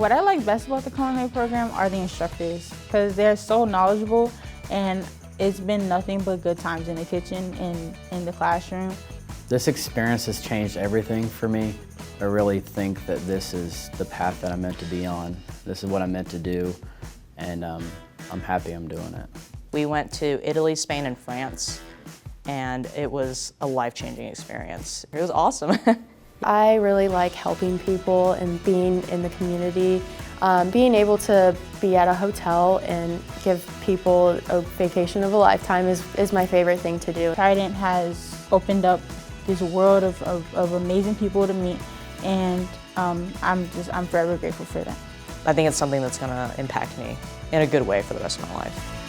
What I like best about the culinary program are the instructors, because they're so knowledgeable, and it's been nothing but good times in the kitchen and in the classroom. This experience has changed everything for me. I really think that this is the path that I'm meant to be on. This is what I'm meant to do, and I'm happy I'm doing it. We went to Italy, Spain, and France, and it was a life-changing experience. It was awesome. I really like helping people and being in the community. Being able to be at a hotel and give people a vacation of a lifetime is my favorite thing to do. Trident has opened up this world of amazing people to meet, and I'm forever grateful for that. I think it's something that's going to impact me in a good way for the rest of my life.